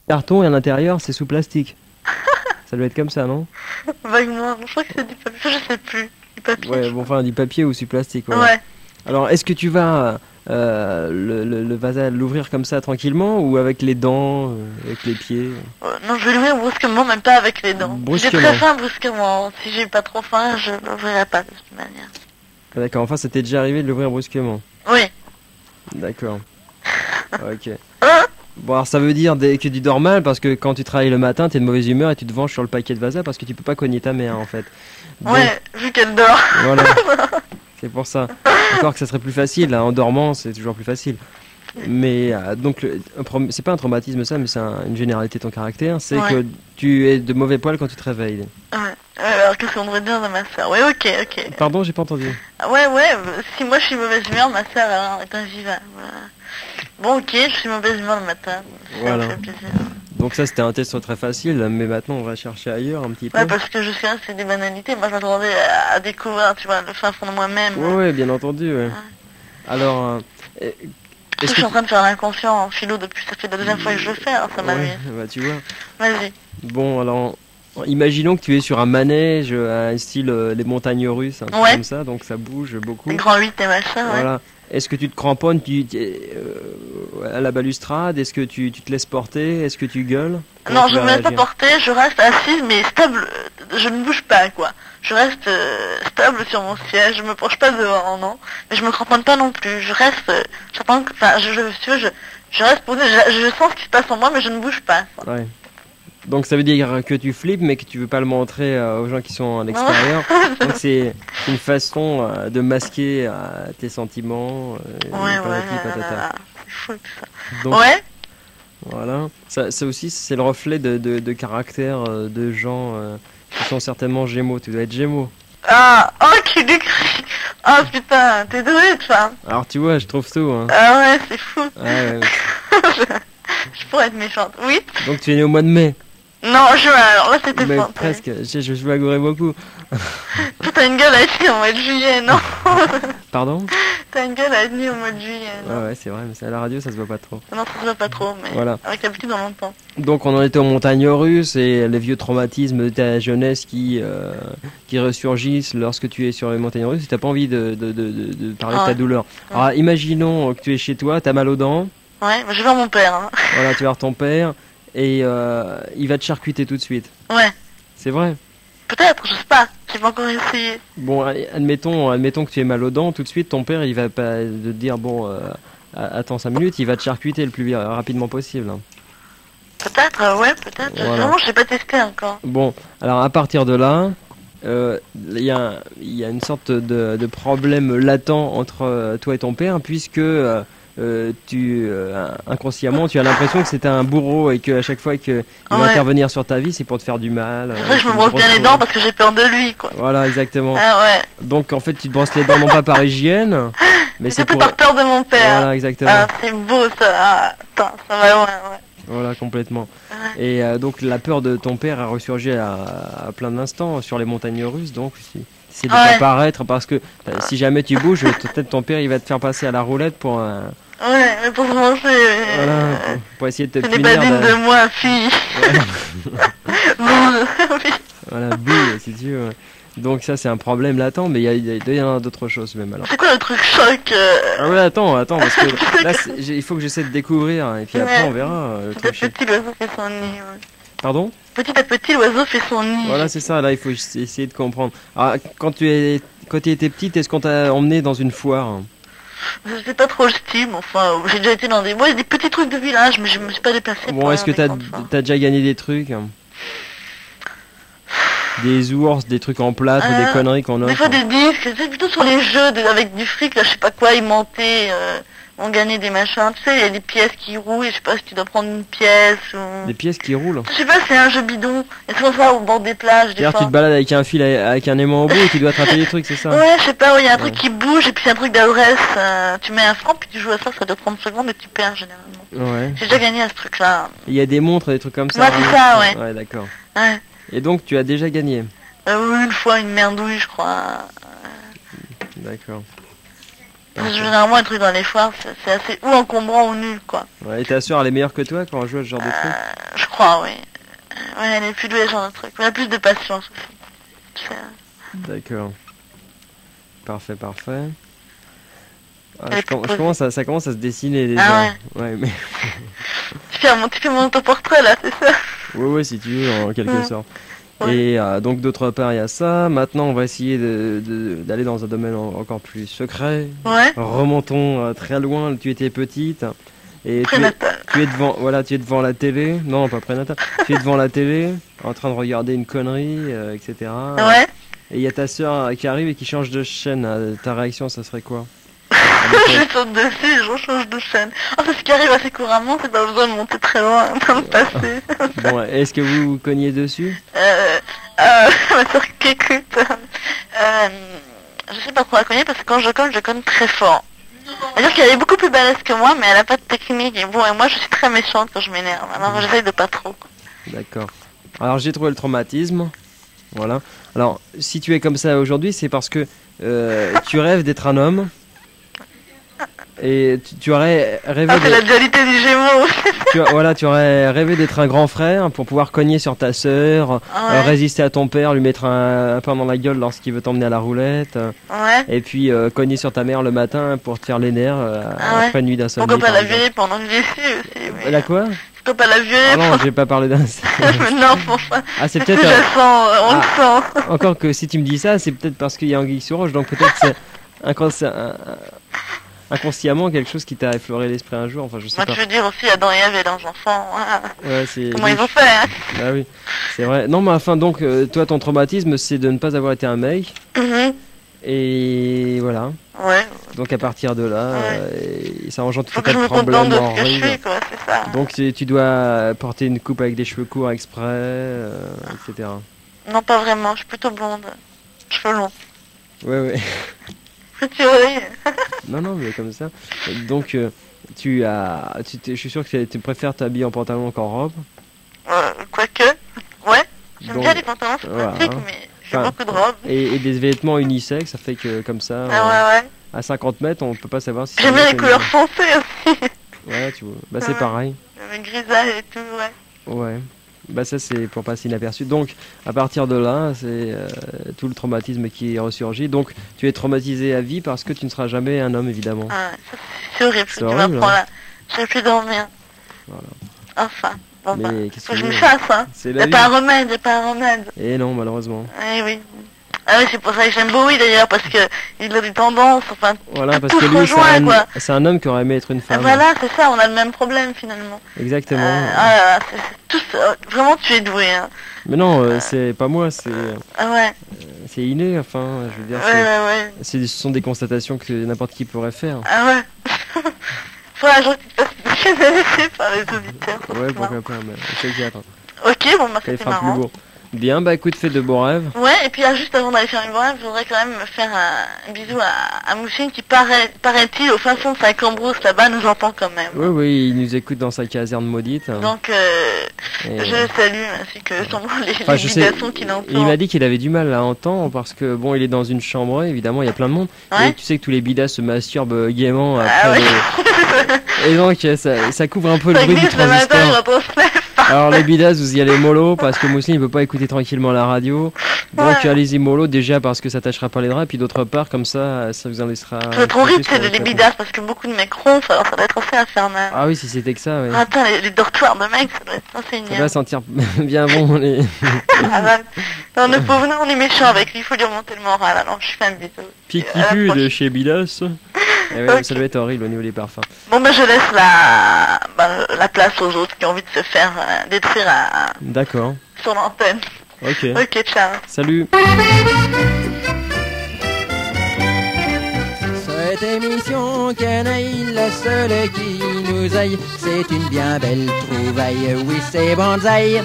carton et à l'intérieur c'est sous plastique. Ça doit être comme ça, non? Vaguement, je crois que c'est du papier, je sais plus. Du papier, Ouais, je bon, crois. enfin du papier ou sous plastique, voilà. Ouais. Alors, est-ce que tu vas le vasa l'ouvrir comme ça tranquillement ou avec les dents, avec les pieds? Non, je vais l'ouvrir brusquement, même pas avec les dents. Si j'ai très Brusquement. faim, brusquement. Si j'ai pas trop faim, je l'ouvrirai pas de toute manière. Ah, d'accord, enfin, ça t'est déjà arrivé de l'ouvrir brusquement. Oui. D'accord. Ok. Hein? Bon, alors ça veut dire que tu dors mal parce que quand tu travailles le matin, t'es de mauvaise humeur et tu te venges sur le paquet de Vasa parce que tu peux pas cogner ta mère en fait. Donc, Ouais, vu qu'elle dort. voilà, c'est pour ça. Encore que ça serait plus facile, hein, en dormant, c'est toujours plus facile. Mais donc, c'est pas un traumatisme ça, mais c'est une généralité de ton caractère, c'est Ouais. que tu es de mauvais poil quand tu te réveilles. Ouais. Alors qu'est-ce qu'on devrait dire de ma soeur? Oui, ok, ok. Pardon, j'ai pas entendu. Ah ouais, ouais, si moi je suis mauvaise humeur, ma soeur alors, est invivable. Voilà. Bon, ok, je suis mauvaise humeur le matin. Ça Voilà. me fait plaisir. Donc ça, c'était un test très facile, mais maintenant on va chercher ailleurs un petit peu. Ouais, parce que jusqu'à là, c'est des banalités. Moi, je m'attendais à découvrir, tu vois, le fin fond de moi-même. Ouais, ouais, bien entendu. Ouais. Alors, Je est-ce que suis en train de faire l'inconscient en philo depuis, ça fait la deuxième fois que je le fais, alors ça m'amuse. ouais, bah tu vois. Vas-y. Bon, alors, imaginons que tu es sur un manège, un style les montagnes russes, un truc Ouais. comme ça, donc ça bouge beaucoup. Les grands 8 et machin, ouais. Voilà. Est-ce que tu te cramponnes à la balustrade? Est-ce que tu te laisses porter? Est-ce que tu gueules? Comment Non, tu je vas me laisse pas réagir? porter, je reste assise, mais stable, je ne bouge pas, quoi. Je reste stable sur mon siège, je me penche pas devant, non. Mais je me cramponne pas non plus, je reste, j'attends que, enfin, si tu veux, je reste posée, je sens ce qui se passe en moi, mais je ne bouge pas. Quoi. Ouais. Donc ça veut dire que tu flippes, mais que tu veux pas le montrer aux gens qui sont à l'extérieur. Donc c'est une façon de masquer tes sentiments, Ouais, ouais, patati patata. c'est fou tout ça. Donc Ouais? voilà, ça aussi c'est le reflet de caractère de gens qui sont certainement Gémeaux. Tu dois être Gémeaux. Ah, oh, qu'il écrit. Oh putain, t'es doué, toi. Alors tu vois, je trouve tout. Hein. Ah ouais, c'est fou. Ouais, ouais. Je pourrais être méchante. Oui? Donc tu es né au mois de mai. Non, juin, alors là c'était Mais fort. presque, je blaguerais beaucoup. Toi, t'as une gueule à être née au mois de juillet, non? Pardon? T'as une gueule à être née au mois de juillet, non? Ouais, ouais, c'est vrai, mais à la radio ça se voit pas trop. Non, ça se voit pas trop, mais Voilà. avec l'habitude on l'entend. Donc on en était aux montagnes russes et les vieux traumatismes de ta jeunesse qui ressurgissent lorsque tu es sur les montagnes russes. T'as pas envie de parler de ta Ouais. douleur. Alors imaginons que tu es chez toi, t'as mal aux dents, Ouais, mais je vais voir mon père, hein. voilà, tu vas voir ton père et il va te charcuter tout de suite. Ouais, C'est vrai? peut-être, je sais pas. J'ai pas encore essayé. Bon, allez, admettons que tu aies mal aux dents, tout de suite ton père il va pas te dire bon, attends 5 minutes, il va te charcuter le plus rapidement possible. Hein. Peut-être, ouais, peut-être. Voilà. Vraiment, je l'ai pas testé encore. Bon, alors à partir de là, il y a une sorte de problème latent entre toi et ton père, puisque inconsciemment, tu as l'impression que c'est un bourreau et qu'à chaque fois qu'il va Ouais. intervenir sur ta vie, c'est pour te faire du mal. C'est vrai que je me tu te brosse bien les brosses- dents parce que j'ai peur de lui, quoi. Voilà, exactement. Ah ouais. Donc en fait, tu te brosses les dents non pas par hygiène, mais c'est Surtout pour... par peur de mon père. Voilà, exactement. Ah, c'est beau ça. Ah, attends, ça va loin, ouais. Voilà, complètement. Ouais. Et donc la peur de ton père a ressurgi à plein d'instants sur les montagnes russes, donc c'est de Ouais. t'apparaître parce que si jamais tu bouges, peut-être ton père il va te faire passer à la roulette pour Ouais, mais pour se manger, voilà, pour essayer de te ce n'est punir. pas digne de moi, fille. Bon, oui. Voilà, bouh, si tu veux. Donc ça c'est un problème latent, mais il doit y en avoir d'autres choses même alors. C'est quoi le truc choc Ah ouais, attends, parce que là il faut que j'essaie de découvrir hein, et puis après Ouais. on verra le Petit à truc chez- petit, l'oiseau fait son nid. Ouais. Pardon? Petit à petit, l'oiseau fait son nid. Voilà, c'est ça, là il faut essayer de comprendre. Ah, quand tu étais petite, est-ce qu'on t'a emmené dans une foire? C'est pas trop le style, mais enfin, j'ai déjà été dans des... Moi, des petits trucs de village, mais je me suis pas déplacée Bon, pour est-ce que aller dans des grandes foires. t'as déjà gagné des trucs? Des ours, des trucs en plâtre, des conneries qu'on Des offre? fois des disques, c'est plutôt sur les jeux avec du fric, là, je sais pas quoi, aimanté, on gagnait des machins, tu sais, il y a des pièces qui roulent, et je sais pas si tu dois prendre une pièce ou... Des pièces qui roulent? Je sais pas, c'est un jeu bidon, et c'est souvent ça au bord des plages, des C'est-à-dire fois. tu te balades avec un fil avec un aimant au bout et tu dois attraper des trucs, c'est ça? Ouais, je sais pas, il y a un truc Ouais. qui bouge, et puis c'est un truc d'adresse, tu mets un franc, puis tu joues à ça, ça doit 30 secondes, et tu perds généralement. Ouais. J'ai déjà gagné à ce truc-là. Il y a des montres, des trucs comme ça. Ouais, c'est ça, ouais. Ouais, d'accord. Ouais. Et donc tu as déjà gagné? Une fois, une merdouille, je crois. D'accord. Parce que généralement, les trucs dans les foires, c'est assez ou encombrant ou nul, quoi. Ouais, et ta sœur, elle est meilleure que toi quand on joue à ce genre de truc? Je crois, oui. Ouais, elle est plus douée, ce genre de truc. Elle a plus de patience aussi. D'accord. Parfait, parfait. Ah, Elle est je commence ça commence à se dessiner déjà. Ah ouais, mais... tu fais mon autoportrait, là, c'est ça? ouais, si tu veux, en quelque sorte. Ouais. Et donc d'autre part, il y a ça. Maintenant, on va essayer d'aller dans un domaine encore plus secret. Ouais. Remontons très loin. Tu étais petite. Et Prénatal. tu es devant, voilà, tu es devant la télé. Non, pas prénatal. Tu es devant la télé, en train de regarder une connerie, etc. Ouais. Et il y a ta sœur qui arrive et qui change de chaîne. Ta réaction, ça serait quoi? Je saute dessus et je change de chaîne. Oh, c'est ce qui arrive assez couramment, c'est pas besoin de monter très loin dans le passé. Bon, est-ce que vous cognez dessus? Ma soeur qui écoute. Je sais pas trop la cogner parce que quand je conne très fort. C'est-à-dire qu'elle est beaucoup plus balèze que moi, mais elle a pas de technique. Et bon, et moi je suis très méchante quand je m'énerve. Alors j'essaye de pas trop. D'accord. Alors j'ai trouvé le traumatisme. Voilà. Alors, si tu es comme ça aujourd'hui, c'est parce que tu rêves d'être un homme. Et tu aurais rêvé c'est la dualité du Gémeaux. voilà, tu aurais rêvé d'être un grand frère pour pouvoir cogner sur ta sœur, résister à ton père, lui mettre un pain dans la gueule lorsqu'il veut t'emmener à la roulette. Et puis cogner sur ta mère le matin pour te faire les nerfs après une nuit d'insomnie. Pourquoi pas la violer pendant le vessie aussi? Oui. La quoi? Pourquoi pas la violer? Ah non, j'ai pas parlé d'un... Non, enfin. Ah, c'est peut-être... Je le sens, on le sent. Encore que si tu me dis ça, c'est peut-être parce qu'il y a anguille sous roche, donc peut-être c'est inconsciemment quelque chose qui t'a effleuré l'esprit un jour, enfin je sais pas. Tu veux dire aussi Adam et Ève et leurs enfants, ouais, c'est... Comment ils ont fait, hein? Ah oui, c'est vrai. Non mais enfin donc, toi ton traumatisme c'est de ne pas avoir été un mec, et voilà. Ouais. Donc à partir de là, ça engendre tout un tas de problèmes. Faut que je me contente de ce que je suis, quoi, c'est ça. Donc tu dois porter une coupe avec des cheveux courts exprès, etc. Non pas vraiment, je suis plutôt blonde, cheveux longs. Ouais. Tu ris. Non, mais comme ça. Donc, je suis sûr que tu préfères t'habiller en pantalon qu'en robe. Quoique, ouais. J'aime bien les pantalons, c'est pratique, mais j'ai beaucoup de robes. Et des vêtements unisex, ça fait que comme ça, à 50 mètres, on peut pas savoir si... J'aime bien les couleurs foncées aussi. Ouais, tu vois. Bah, c'est pareil. Le grisaille et tout, Ouais. Bah ça c'est pour passer inaperçu. Donc à partir de là, c'est tout le traumatisme qui est ressurgi. Donc tu es traumatisé à vie parce que tu ne seras jamais un homme évidemment. Ah, c'est horrible. Tu m'apprends là. Je vais plus dormir. Voilà. Enfin. Bon, mais qu'est-ce que je me fasse, hein. Il n'y a pas un remède, Et non, malheureusement. Eh oui. Ah oui, c'est pour ça que j'aime Bowie d'ailleurs, parce que il a des tendances, enfin, voilà, parce que lui, c'est un homme qui aurait aimé être une femme. Voilà, c'est ça, on a le même problème finalement. Exactement. Vraiment, tu es doué, hein. Mais non, c'est pas moi, c'est... c'est inné, enfin, je veux dire, ce sont des constatations que n'importe qui pourrait faire. Ah ouais. Faudra un jour que tu te fasses canaliser par les auditeurs. Ouais, pourquoi pas, mais c'est que j'attends. Ok, bon, bah c'était marrant. Bien, bah écoute, fais de beaux rêves. Ouais, et puis là, juste avant d'aller faire une beau rêve, je voudrais quand même me faire un bisou à Mouchine qui paraît-il, au fin fond de sa cambrousse là-bas, nous entend quand même. Oui, il nous écoute dans sa caserne maudite. Donc, je le salue, ainsi que les vibrations qui l'entourent. Il m'a dit qu'il avait du mal à entendre parce que, bon, il est dans une chambre, évidemment, il y a plein de monde. Et tu sais que tous les bidas se masturbent gaiement après Et donc, ça couvre un peu le bruit du transistor. Alors les bidas, vous y allez mollo parce que Mousseline ne peut pas écouter tranquillement la radio. Donc allez-y mollo déjà parce que ça tâchera pas les draps. Et puis d'autre part, comme ça vous en laissera... C'est trop horrible, c'est les bidas parce que beaucoup de mecs ronflent, alors ça doit être assez infernal. Ah oui, si c'était que ça, oui. Attends, les dortoirs de mecs, ça doit être assez ignoble. Ça va sentir bien bon les... Non, le pauvre, on est méchant avec lui, il faut lui remonter le moral. Alors je fais un bisou. Pique-picu de chez Bidas. Ça doit être horrible au niveau des parfums. Bon je laisse la place aux autres qui ont envie de se faire détruire D'accord. Sur l'antenne. Ok, ciao. Salut. Cette émission Canaille, la seule qui nous aille, c'est une bien belle trouvaille, oui c'est bonsaï.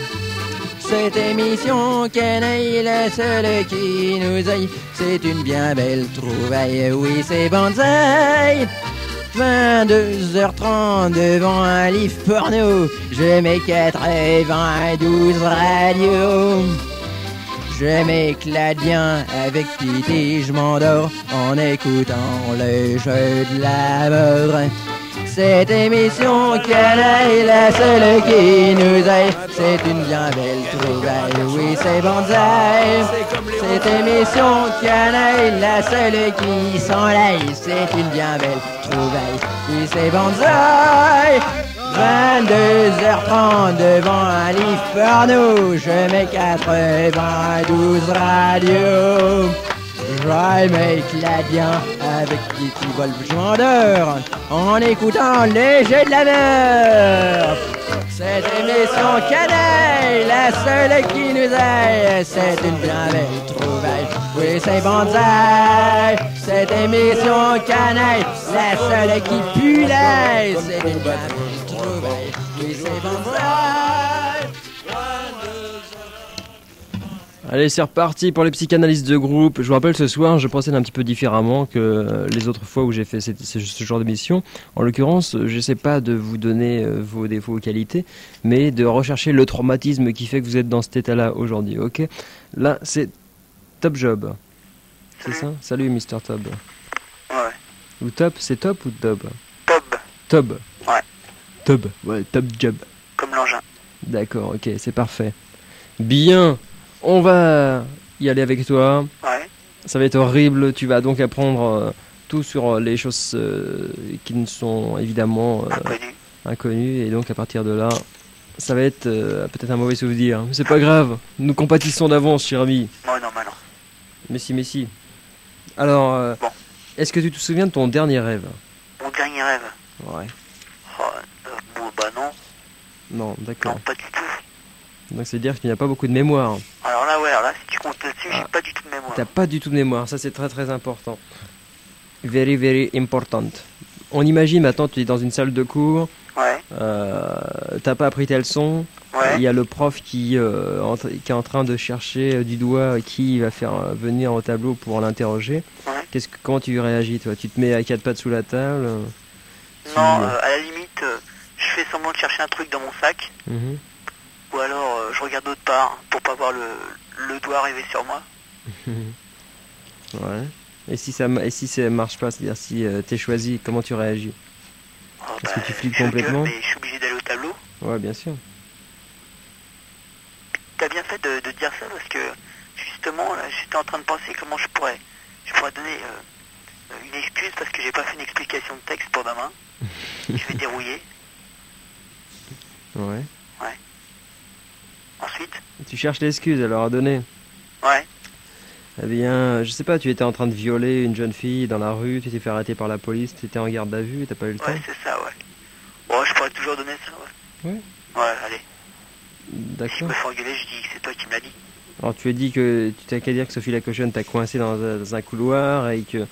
Cette émission Canaille, la seule qui nous aille, c'est une bien belle trouvaille, oui c'est bonsaï. 22h30 devant un livre porno, je mets 92 radios. Je m'éclate bien avec Titi, je m'endors en écoutant le jeu de la mort. Cette émission canaille, la seule qui nous aille, c'est une bien belle trouvaille, oui c'est Banzai. Cette émission canaille, la seule qui s'enlaille, c'est une bien belle trouvaille, oui c'est Banzai. 22h30 devant un livre porno, je mets 92 radios. Je m'éclate bien avec Titi Wolf, je m'endors en écoutant les jeux de la mer. Cette émission canaille, la seule qui nous aille, c'est une bien belle trouvaille, oui c'est Banzai. Cette émission canaille, la seule qui pue l'ail, c'est une bien belle trouvaille, oui c'est Banzai. Allez, c'est reparti pour les psychanalystes de groupe. Je vous rappelle, ce soir, je procède un petit peu différemment que les autres fois où j'ai fait ce genre d'émission. En l'occurrence, je n'essaie pas de vous donner vos défauts, vos qualités, mais de rechercher le traumatisme qui fait que vous êtes dans cet état-là aujourd'hui, ok? Là, c'est Top Job. C'est ça? Salut, Mister Top. Ouais. Ou Top, c'est Top ou Tob? Tob. Tob. Ouais. Tob, ouais, Top Job. Comme l'engin. D'accord, ok, c'est parfait. Bien. On va y aller avec toi. Ouais. Ça va être horrible. Tu vas donc apprendre tout sur les choses qui ne sont évidemment inconnues. Et donc à partir de là, ça va être peut-être un mauvais souvenir. Mais c'est pas grave. Nous compatissons d'avance, cher ami. Ouais, non, mais non. Mais si. Alors, bon. Est-ce que tu te souviens de ton dernier rêve? Mon dernier rêve? Ouais. Oh, bon, bah non. Non, d'accord. Non, pas du tout. Donc c'est dire qu'il n'y a pas beaucoup de mémoire. Alors là, si tu comptes là-dessus, j'ai pas du tout de mémoire. T'as pas du tout de mémoire, ça c'est très très important. Very very important. On imagine maintenant tu es dans une salle de cours. Ouais. T'as pas appris tes leçons. Ouais. Il y a le prof qui est en train de chercher du doigt qui va faire venir au tableau pour l'interroger. Ouais. Comment tu réagis toi? Tu te mets à quatre pattes sous la table? Non, à la limite, je fais semblant de chercher un truc dans mon sac. Ou alors je regarde d'autre part pour pas voir le doigt arriver sur moi. Ouais. Et si ça marche pas, c'est-à-dire si t'es choisi, comment tu réagis? Est-ce que tu flippes complètement? Mais je suis obligé d'aller au tableau. Ouais, bien sûr. T'as bien fait de dire ça parce que justement là, j'étais en train de penser comment je pourrais donner une excuse parce que j'ai pas fait une explication de texte pour demain. Je vais dérouiller. Ouais. Ouais. Ensuite? Tu cherches l'excuse alors à donner? Ouais. Eh bien, je sais pas, tu étais en train de violer une jeune fille dans la rue, tu t'es fait arrêter par la police, tu étais en garde à vue, t'as pas eu le temps? Ouais, c'est ça, ouais. Bon, je pourrais toujours donner ça, ouais. Ouais. Ouais, allez. D'accord. Si je me fais engueuler, je dis que c'est toi qui me l'as dit. Alors tu as dit que tu t'as qu'à dire que Sophie la cochonne t'a coincé dans un couloir et que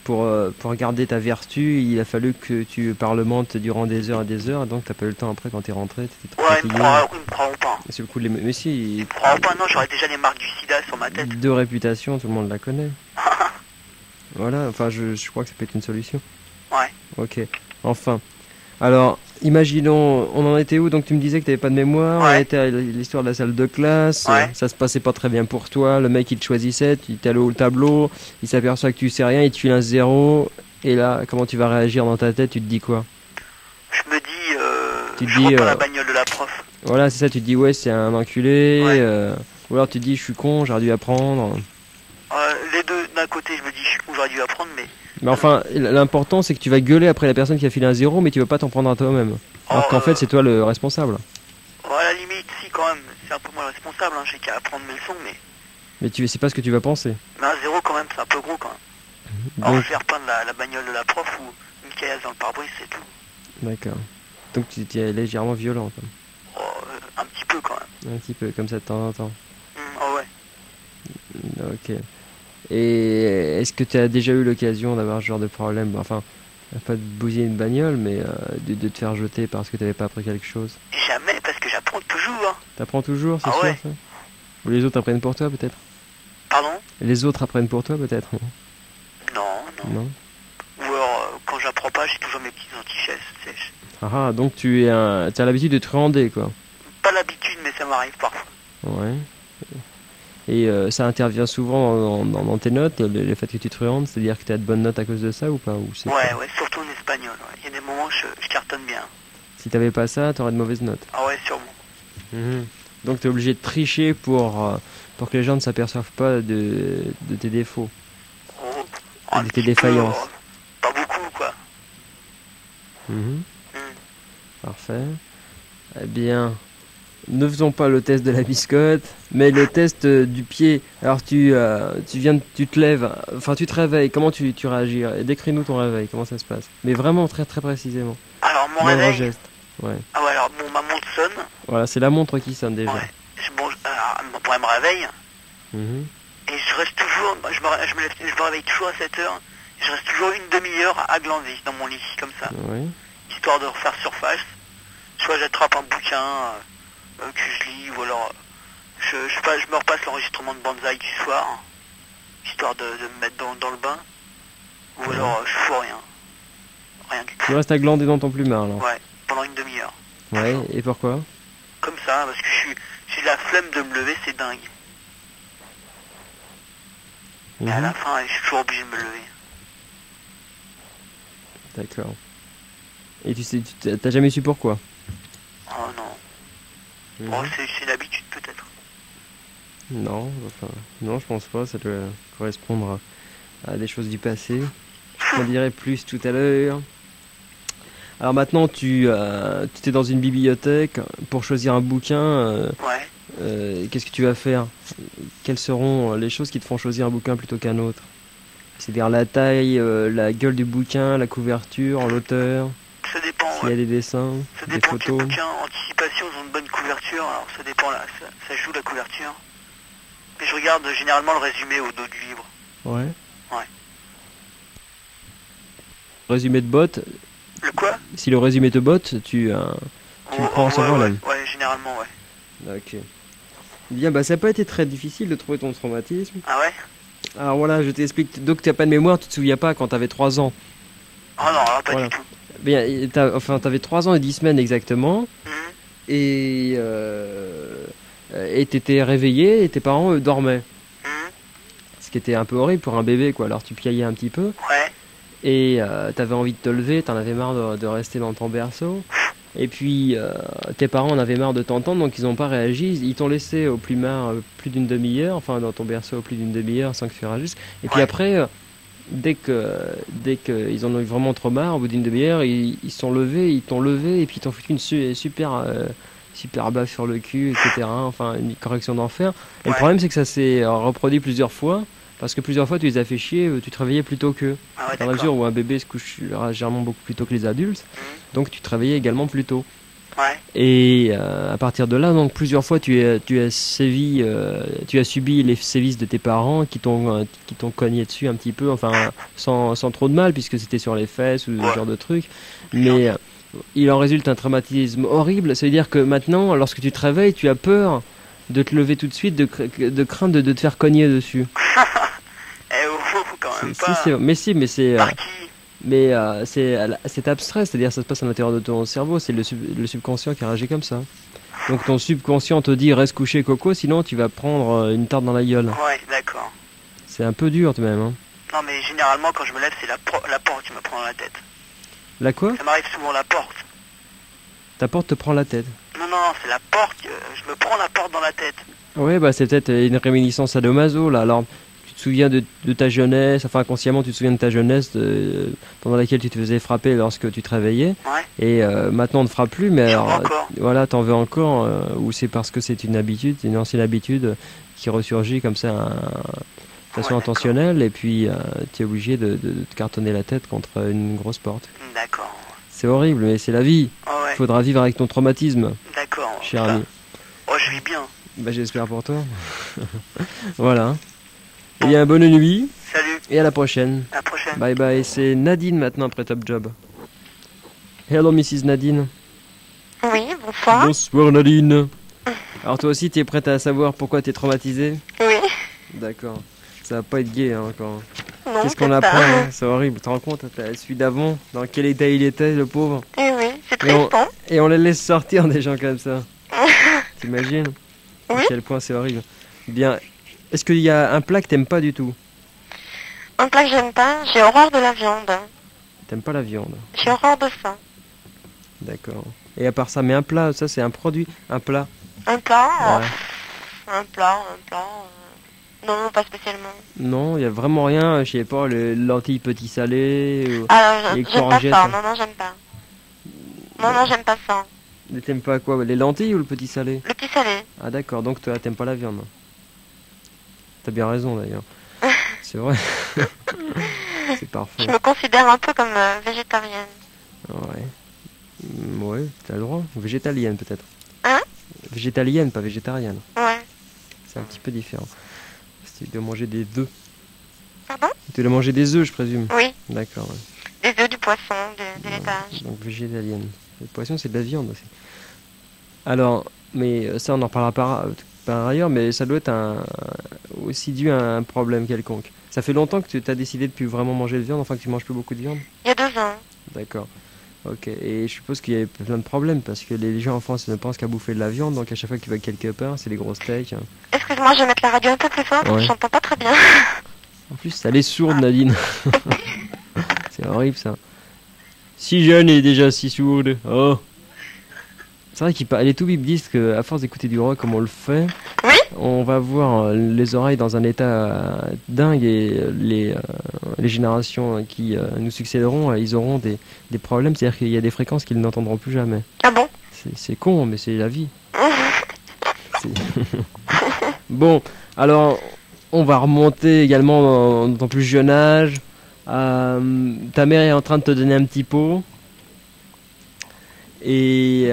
pour garder ta vertu, il a fallu que tu parlementes durant des heures et des heures, donc t'as pas eu le temps après quand t'es rentré, t'étais trop fatigué. Ils me croiront pas. C'est le coup de les... Mais si... Ils me croiront pas, non, j'aurais déjà les marques du sida sur ma tête. De réputation, tout le monde la connaît. Voilà, enfin je crois que ça peut être une solution. Ouais. Ok, enfin. Alors, imaginons, on en était où? Donc tu me disais que tu n'avais pas de mémoire, ouais. On était à l'histoire de la salle de classe, ouais. Ça se passait pas très bien pour toi, le mec il te choisissait, tu es allé au tableau, il s'aperçoit que tu sais rien, il te file un 0, et là, comment tu vas réagir dans ta tête? Tu te dis quoi? Je me dis, je reprends la bagnole de la prof. Voilà, c'est ça, tu te dis ouais, c'est un enculé, ouais. Ou alors tu te dis je suis con, j'aurais dû apprendre. Les deux, d'un côté je me dis je suis con, j'aurais dû apprendre, mais... Mais enfin, l'important c'est que tu vas gueuler après la personne qui a filé un 0, mais tu vas pas t'en prendre à toi-même. Alors qu'en fait, c'est toi le responsable. À la limite, si quand même, c'est un peu moi le responsable, hein, j'ai qu'à apprendre mes leçons, mais... Mais tu sais pas ce que tu vas penser. Mais un 0 quand même, c'est un peu gros quand même. Donc... Alors je vais reprendre la bagnole de la prof ou une caillasse dans le pare-brise, c'est tout. D'accord. Donc tu es légèrement violent quand même. Un petit peu quand même. Un petit peu, comme ça de temps en temps. Oh ouais. Ok. Et est-ce que tu as déjà eu l'occasion d'avoir ce genre de problème? Enfin, pas de bousiller une bagnole, mais de te faire jeter parce que tu n'avais pas appris quelque chose? Jamais, parce que j'apprends toujours. Hein. T'apprends toujours, c'est sûr ouais. Ça? Ou les autres apprennent pour toi peut-être? Pardon? Les autres apprennent pour toi peut-être? Non. Ou alors, quand j'apprends pas, j'ai toujours mes petites antichaises sèches. Ah, donc tu as l'habitude de te render quoi? Pas l'habitude, mais ça m'arrive parfois. Ouais. Et ça intervient souvent dans tes notes, le fait que tu te rends, c'est-à-dire que tu as de bonnes notes à cause de ça ou pas ou ouais, surtout en espagnol. Ouais. Il y a des moments où je cartonne bien. Si t'avais pas ça, t'aurais de mauvaises notes. Ah ouais, sûrement. Donc t'es obligé de tricher pour que les gens ne s'aperçoivent pas de tes défauts. De tes défaillances. Pas beaucoup, quoi. Parfait. Eh bien, ne faisons pas le test de la biscotte, mais le test du pied. Alors tu te lèves, enfin tu te réveilles, comment tu réagis? Décris-nous ton réveil, comment ça se passe? Mais vraiment très très précisément. Alors mon réveil... geste. Ouais. Ah ouais, alors bon, ma montre sonne. Voilà, c'est la montre qui sonne déjà. Ouais. Alors, elle me réveille. Et je reste toujours, je me réveille toujours à 7 heures. Et je reste toujours une demi-heure à glander dans mon lit, comme ça. Ouais. Histoire de refaire surface. Soit j'attrape un bouquin que je lis, ou alors je me repasse l'enregistrement de Banzai du soir, histoire de me mettre dans le bain. Ou alors je fous rien. Rien du tout. Tu restes à glander dans ton plumard alors? Ouais, pendant une demi-heure. Ouais, et pourquoi? Comme ça, parce que j'ai la flemme de me lever, c'est dingue. Et à la fin, je suis toujours obligé de me lever. D'accord. Et t'as jamais su pourquoi? Oh non. Oh, c'est l'habitude peut-être. Non, enfin, non, je pense pas, ça doit correspondre à des choses du passé. Je t'en dirai plus tout à l'heure. Alors maintenant, tu es dans une bibliothèque pour choisir un bouquin. Ouais. Qu'est-ce que tu vas faire? Quelles seront les choses qui te font choisir un bouquin plutôt qu'un autre? C'est-à-dire la taille, la gueule du bouquin, la couverture, l'auteur? Ça dépend. S'il y a des dessins, des photos. Les bouquins Anticipation ont une bonne couverture, alors ça dépend là, ça joue la couverture. Mais je regarde généralement le résumé au dos du livre. Ouais. Ouais. Résumé de botte. Le quoi? Si le résumé te botte, tu le prends sans problème. Ouais, généralement, ouais. Ok. Bien, bah ça n'a pas été très difficile de trouver ton traumatisme. Ah ouais? Alors voilà, je t'explique. Donc tu n'as pas de mémoire, tu te souviens pas quand tu avais 3 ans. Oh non, alors pas du tout. Bien, t'avais 3 ans et 10 semaines exactement. Et t'étais réveillé et tes parents dormaient. Ce qui était un peu horrible pour un bébé, quoi. Alors tu piaillais un petit peu. Ouais. Et t'avais envie de te lever, t'en avais marre de rester dans ton berceau. Et puis tes parents en avaient marre de t'entendre, donc ils n'ont pas réagi. Ils t'ont laissé au plumard plus d'une demi-heure, enfin dans ton berceau plus d'une demi-heure sans que tu réagisses. Et puis après, dès qu'ils en ont eu vraiment trop marre, au bout d'une demi-heure, ils sont levés, ils t'ont levé et puis ils t'ont foutu une super baffe sur le cul, etc. Enfin, une correction d'enfer. Et le problème, c'est que ça s'est reproduit plusieurs fois. Parce que plusieurs fois, tu les as fait chier, tu te réveillais plus tôt qu'eux. Dans la mesure où un bébé se couche généralement beaucoup plus tôt que les adultes, donc tu te réveillais également plus tôt. Ouais. Et à partir de là, donc plusieurs fois, tu as subi les sévices de tes parents qui t'ont cogné dessus un petit peu, enfin sans trop de mal, puisque c'était sur les fesses ou ce genre de truc. Mais il en résulte un traumatisme horrible. Ça veut dire que maintenant, lorsque tu te réveilles, tu as peur de te lever tout de suite, de crainte de te faire cogner dessus. Quand même pas. C'est abstrait, c'est-à-dire ça se passe à l'intérieur de ton cerveau, c'est le subconscient qui réagit comme ça. Donc ton subconscient te dit reste couché Coco, sinon tu vas prendre une tarte dans la gueule. Ouais, d'accord. C'est un peu dur tout de même. Hein. Non mais généralement quand je me lève c'est la porte qui me prend dans la tête. La quoi? Ça m'arrive souvent la porte. Ta porte te prend la tête? Non, c'est la porte, je me prends la porte dans la tête. Ouais, bah c'est peut-être une réminiscence sadomaso là, alors... Tu te souviens de ta jeunesse, enfin inconsciemment tu te souviens de ta jeunesse pendant laquelle tu te faisais frapper lorsque tu te réveillais. Ouais. Et maintenant on ne te frappe plus, mais alors, voilà, t'en veux encore, ou c'est parce que c'est une ancienne habitude qui ressurgit comme ça de façon intentionnelle, et puis tu es obligé de te cartonner la tête contre une grosse porte. D'accord. C'est horrible, mais c'est la vie. Il faudra vivre avec ton traumatisme. D'accord. Cher ami. Oh, je vis bien. Bah j'espère pour toi. Voilà. Eh bien, bonne nuit. Salut. Et à la prochaine. À la prochaine. Bye bye. C'est Nadine maintenant après Top Job. Hello, Mrs. Nadine. Oui, bonsoir. Bonsoir, Nadine. Alors, toi aussi, tu es prête à savoir pourquoi tu es traumatisée? Oui. D'accord. Ça va pas être gai hein, encore. Non, qu'est-ce qu'on apprend hein? C'est horrible. Tu te rends compte, celui d'avant, dans quel état il était, le pauvre? Oui, c'est triste. Et on les laisse sortir, des gens comme ça. T'imagines? Oui. À quel point c'est horrible. Bien. Est-ce qu'il y a un plat que t'aimes pas du tout? Un plat que j'aime pas, j'ai horreur de la viande. T'aimes pas la viande? J'ai horreur de ça. D'accord. Et à part ça, mais un plat, ça c'est un produit, un plat. Un plat Ouais. Un plat. Non, pas spécialement. Non, il y a vraiment rien, je sais pas, les lentilles petits salés, Ah, les j'aime pas courgettes. ça. Non, j'aime pas. Non, j'aime pas ça. Mais t'aimes pas quoi? Les lentilles ou le petit salé? Le petit salé. Ah d'accord, donc toi t'aimes pas la viande. T'as bien raison d'ailleurs. C'est vrai. C'est parfait. Je me considère un peu comme végétarienne. Ouais. Ouais, t'as le droit. Végétalienne peut-être. Hein? Végétalienne, pas végétarienne. Ouais. C'est un petit peu différent. Tu dois manger des œufs. Pardon? Tu dois manger des œufs, je présume. Oui. D'accord. Ouais. Des œufs, du poisson, des laitages. Donc végétalienne. Le poisson, c'est de la viande aussi. Alors, mais ça, on en reparlera par ailleurs, mais ça doit être aussi dû à un problème quelconque. Ça fait longtemps que tu as décidé de plus vraiment manger de viande, enfin que tu manges plus beaucoup de viande? Il y a 2 ans. D'accord. Ok. Et je suppose qu'il y a plein de problèmes parce que les gens en France ne pensent qu'à bouffer de la viande, donc à chaque fois qu'ils vont quelque part, c'est les gros steaks. Excuse-moi, je vais mettre la radio un peu plus fort, Ouais. je n'entends pas très bien. En plus, elle est sourde, Nadine. C'est horrible ça. Si jeune et déjà si sourde. Oh. C'est vrai qu'elle est tout bibdiste qu'à force d'écouter du rock comme on le fait, Oui? on va voir les oreilles dans un état dingue et les générations qui nous succéderont, ils auront des problèmes. C'est-à-dire qu'il y a des fréquences qu'ils n'entendront plus jamais. Ah bon? C'est con, mais c'est la vie. Bon, alors on va remonter également dans ton plus jeune âge. Ta mère est en train de te donner un petit pot. Et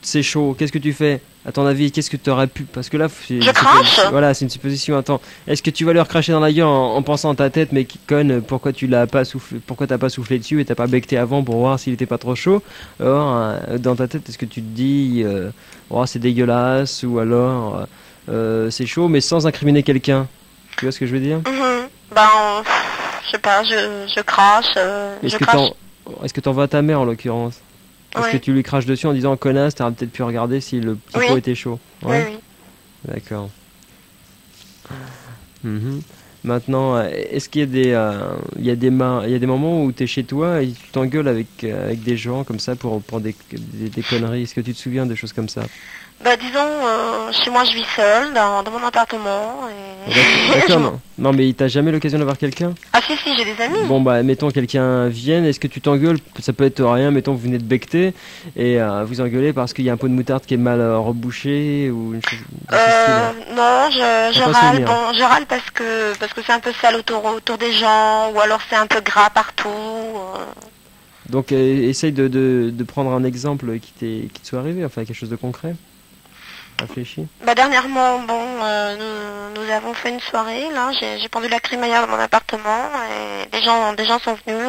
c'est chaud. Qu'est-ce que tu fais? À ton avis, qu'est-ce que tu aurais pu? Parce que là, Je crache? Voilà, c'est une supposition. Attends, est-ce que tu vas leur cracher dans la gueule en pensant à ta tête, mais qui conne, pourquoi tu l'as pas soufflé, pourquoi t'as pas soufflé dessus et t'as pas becté avant pour voir s'il était pas trop chaud? Or, dans ta tête, est-ce que tu te dis, oh, c'est dégueulasse, ou alors c'est chaud, mais sans incriminer quelqu'un? Tu vois ce que je veux dire? Ben, je sais pas, je crache. Est-ce que t'en vas à ta mère en l'occurrence? Est-ce Oui. que tu lui craches dessus en disant connasse, t'aurais peut-être pu regarder si le petit Oui. pot était chaud? Oui, oui. D'accord. Mhm. Maintenant, est-ce qu'il y a il y a des moments où tu es chez toi et tu t'engueules avec des gens comme ça pour des conneries? Est-ce que tu te souviens de choses comme ça? Bah disons, chez moi je vis seule dans mon appartement et... D'accord, non. Non, mais t'as jamais l'occasion d'avoir quelqu'un? Ah si, j'ai des amis. Bon, bah, mettons quelqu'un vienne, est-ce que tu t'engueules? Ça peut être rien, mettons vous venez de becter et vous engueulez parce qu'il y a un pot de moutarde qui est mal rebouché ou une chose de ce style. Non, je T'as pas râle. souvenir. Bon, je râle parce que c'est un peu sale autour des gens, ou alors c'est un peu gras partout. Donc essaye de prendre un exemple qui te soit arrivé, enfin quelque chose de concret. Réfléchis. Bah dernièrement, bon, nous avons fait une soirée, là, j'ai pendu la crémaillère dans mon appartement, et des gens sont venus,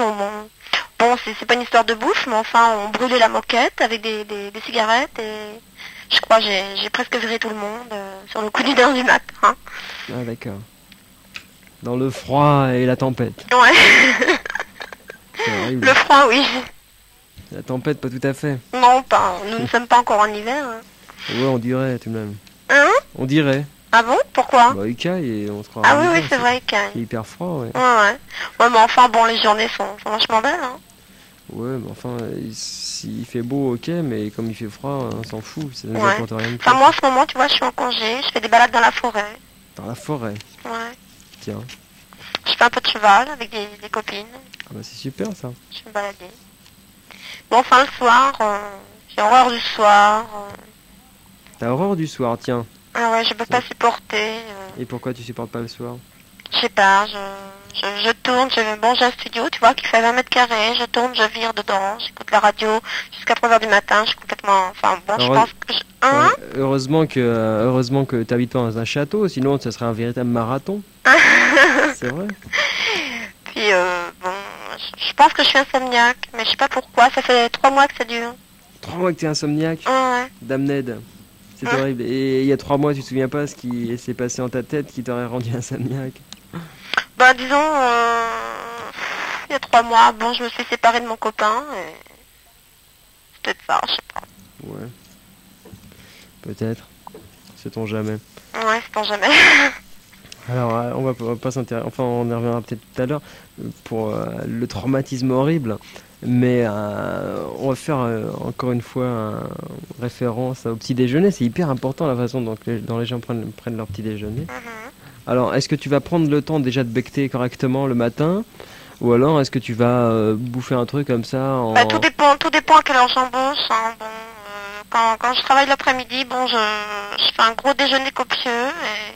bon, c'est pas une histoire de bouffe, mais enfin, on brûlait la moquette avec des cigarettes, et je crois j'ai presque viré tout le monde sur le coup d'une heure du matin. Hein. Ah d'accord. Dans le froid et la tempête. Ouais. C'est horrible. Le froid, oui. La tempête, pas tout à fait. Non, nous ne sommes pas encore en hiver. Hein. Ouais, on dirait tout de même. Hein? On dirait. Ah bon? Pourquoi? Bah, il caille et on se croit. Ah oui, c'est vrai, Kai. C'est hyper froid, ouais. Ouais. Ouais, mais enfin, bon, les journées sont vachement belles, hein. Ouais, mais enfin, s'il fait beau, ok, mais comme il fait froid, on s'en fout. Ça nous Ouais. apporte rien de Enfin, plus. moi, en ce moment, tu vois, je suis en congé, je fais des balades dans la forêt. Dans la forêt, Ouais. tiens. Je fais un peu de cheval avec des copines. Ah bah c'est super ça. Je me balader. Bon, enfin, le soir, j'ai horreur du soir. T'as horreur du soir, tiens. Ah ouais, je peux pas supporter. Et pourquoi tu supportes pas le soir? Je sais pas, je tourne, bon, j'ai un studio, tu vois, qui fait 20 mètres carrés, je tourne, je vire dedans, j'écoute la radio jusqu'à 3 heures du matin, je suis complètement, enfin bon, je pense que hein? Ouais, heureusement que t'habites pas dans un château, sinon ça serait un véritable marathon. C'est vrai. Puis bon, je pense que je suis insomniaque, mais je sais pas pourquoi, ça fait 3 mois que ça dure. 3 mois que t'es insomniaque. Ouais. Dame Ned. C'est horrible. Et il y a 3 mois, tu te souviens pas ce qui s'est passé en ta tête qui t'aurait rendu insomniaque? Bah disons, il y a 3 mois, bon, je me suis séparée de mon copain, et c'est peut-être ça, je sais pas. Ouais. Peut-être. Sait-on jamais. Ouais, sait-on jamais. Alors, on va pas s'intéresser, enfin on y reviendra peut-être tout à l'heure, pour le traumatisme horrible, mais on va faire encore une fois référence au petit déjeuner. C'est hyper important la façon dont les gens prennent leur petit déjeuner. Alors, est-ce que tu vas prendre le temps déjà de becter correctement le matin, ou alors est-ce que tu vas bouffer un truc comme ça en... Bah, tout dépend à quelle heure j'embauche. Hein. Bon, quand je travaille l'après-midi, bon, je fais un gros déjeuner copieux, et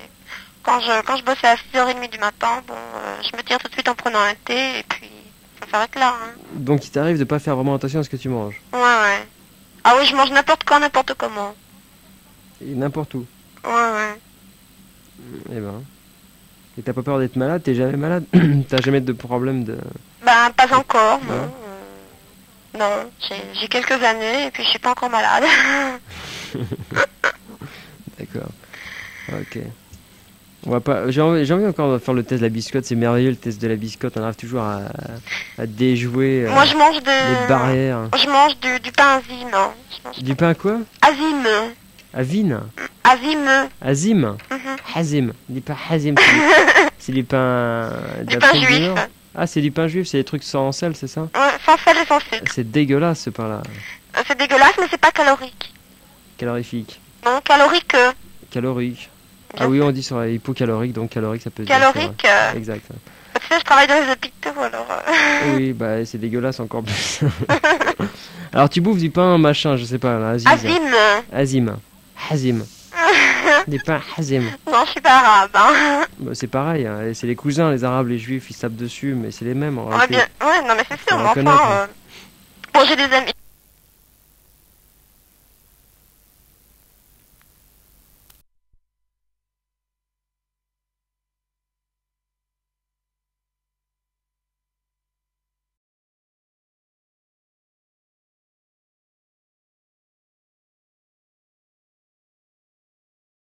quand je bosse à 6h30 du matin, bon, je me tire tout de suite en prenant un thé, et puis ça s'arrête là. Hein. Donc il t'arrive de pas faire vraiment attention à ce que tu manges? Ouais. Ah oui, je mange n'importe quand, n'importe comment. Et n'importe où? Ouais. Eh ben... Et t'as pas peur d'être malade? T'es jamais malade? T'as jamais de problème de... Ben, pas encore, non. Non, j'ai quelques années, et puis je suis pas encore malade. D'accord. Ok. On va pas... J'ai envie encore de faire le test de la biscotte. C'est merveilleux, le test de la biscotte. On arrive toujours à déjouer Moi, je mange les barrières. Je mange du pain azime. Hein. Du pain quoi? Azime. Avine? Azime. Azim? Hazim. Du pain hazim. C'est du pain... Du pain juif. Ah, c'est du pain juif, c'est des trucs sans sel, c'est ça? Ouais, sans sel et sans sucre. C'est dégueulasse ce pain-là. C'est dégueulasse, mais c'est pas calorique. Calorifique. Non, calorique. Calorique. Ah oui, on dit sur hypocalorique, donc calorique ça peut calorique, dire. Calorique. Exact. Tu sais, je travaille dans les hôpitaux, alors... Oui, bah c'est dégueulasse encore plus. Alors tu bouffes du pain machin, je sais pas, là, Azim. Hazim. Des pains hazim. Non, je suis pas arabe. Hein. Bah, c'est pareil, hein. C'est les cousins, les arabes, les juifs, ils se tapent dessus, mais c'est les mêmes en réalité. Ouais, non mais c'est sûr, mais enfin... Bon, j'ai